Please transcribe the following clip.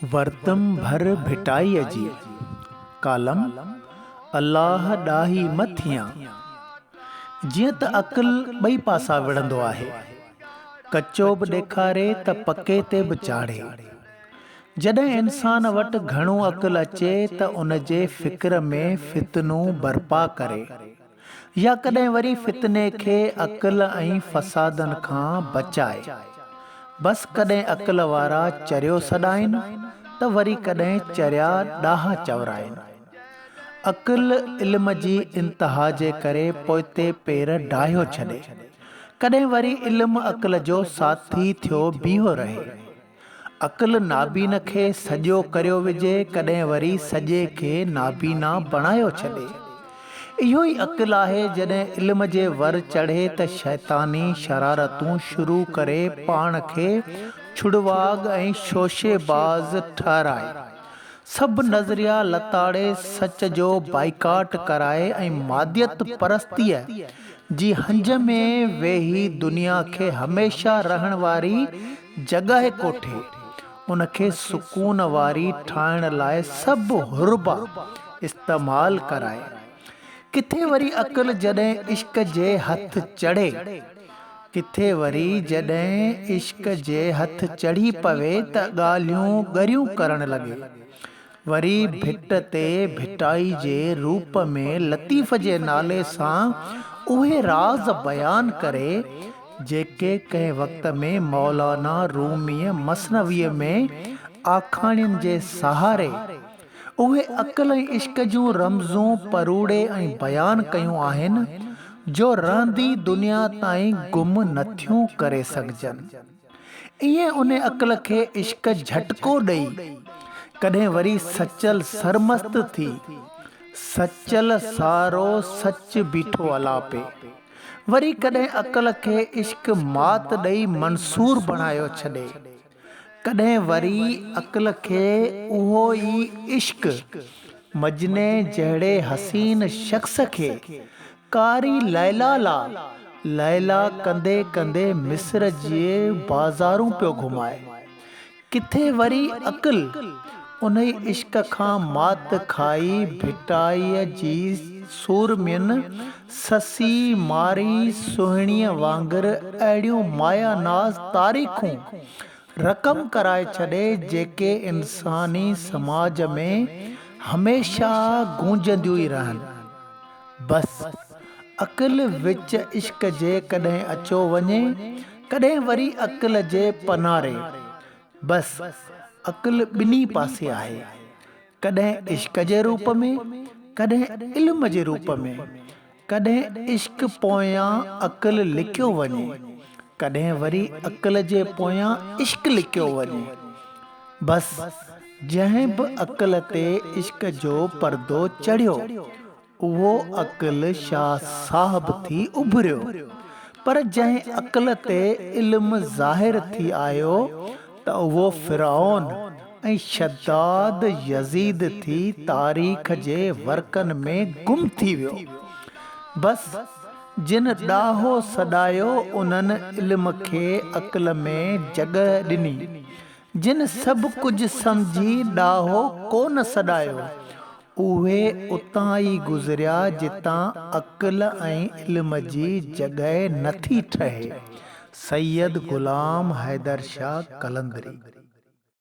वर्तम भर भिटाई जी कालम अल्लाह ॾाही मथियां। जीअं त अक़ल ॿई पासा विढ़ंदो आहे, कचो बि ॾेखारे त पके ते बि चाढ़े। जॾहिं इंसान वटि घणो अक़ल अचे त उन जे फ़िक्र में फितनूं बर्पा करे, या कॾहिं वरी फितने खे अक़ल ऐं फ़सादनि खां बचाए। बस कॾहिं अक़ल वारा चरियो सॾाइनि त वरी कॾहिं चरिया ॾाहा चवराइनि। अक़ल इल्म जी इंतिहा जे करे पोइते पेर ढाहियो छॾे, कॾहिं वरी इल्म अक़ल जो साथी थियो बीहो रहे। अक़ल नाबीन खे सॼो करियो विझे, कॾहिं वरी सॼे खे नाबीना बणायो छॾे। इहो ई अक़ल आहे जॾहिं इल्म जे वर चढ़े त शैतानी शरारतूं शुरू करे पाण खे छुड़वाग ऐं शोशेबाज़ ठहराए, सभु नज़रिया लताड़े सच जो बाइकाट कराए ऐं मादियत परस्तीअ जी हंज में वेही दुनिया खे हमेशा रहण वारी जॻह कोठे उनखे सुकून वारी ठाहिण लाइ सभु हुरबा इस्तेमाल कराए। किथे वरी अक़ल जॾहिं इश्क जे हथ चढ़े, किथे वरी जॾहिं इश्क जे हथ चढ़ी पवे त ॻाल्हियूं ॻरियूं करण लॻे। वरी भिट ते भिटाई जे रूप में लतीफ़ जे नाले सां उहे राज़ बयान करे जेके कंहिं वक़्त में मौलाना रूमीअ मसनवीअ में आखाणियुनि जे सहारे उहे अक़ल ऐं इश्क जूं रमज़ूं परूड़े ऐं बयान कयूं आहिनि, जो रहंदी दुनिया ताईं गुम नथियूं करे सघजनि। ईअं उन अक़ल खे इश्क झटको ॾेई, कॾहिं वरी सचल सरमस्त थी सचल सारो सच बीठो अलापे। वरी कॾहिं अक़ल खे इश्क मात ॾेई मंसूर बणायो छॾे, कॾहिं वरी अक़ल खे उहो ई इश्क मजने जहिड़े हसीन शख्स खे कारी लैला ला लैला कंदे कंदे मिस्र जे बाज़ारूं पियो घुमाए। किथे वरी अक़ल उन इश्क खां मात खाई भिटाईअ जी सूरमियुनि ससी मारी सुहिणीअ वांगुरु अहिड़ियूं माया नाज़ तारीख़ूं रक़म कराए छॾे, जेके इंसानी समाज में हमेशा गूंजंदियूं ई रहनि। बस अक़ल विच इश्क जे कॾहिं अचो वञे, कॾहिं वरी अक़ल जे पनारे। बस अक़ल ॿिन्ही पासे आहे, कॾहिं इश्क जे रूप में, कॾहिं इल्म जे रूप में। कॾहिं इश्क पोयां अक़ल लिकियो वञे, कॾहिं वरी अक़ल जे पोयां इश्क लिकियो वञे। बस जंहिं बि अक़ल ते इश्क जो पर्दो चढ़ियो, उहो अक़ल शाह साहब थी उभरियो। पर जंहिं अक़ल ते इल्म ज़ाहिर थी आयो त उहो फ़िरऔन ऐं शद्दाद यज़ीद थी तारीख़ जे वर्कनि में गुम थी वियो। बस जिन ॾाहो सॾायो उन्हनि इल्म खे अक़ल में जॻह ॾिनी, जिन सभु कुझु सम्झी ॾाहो कोन सॾायो, उहे उतां ई गुज़रिया जितां अक़ल ऐं इल्म जी जॻह नथी ठहे। सैयद ग़ुलाम हैदर शाह कलंदरी।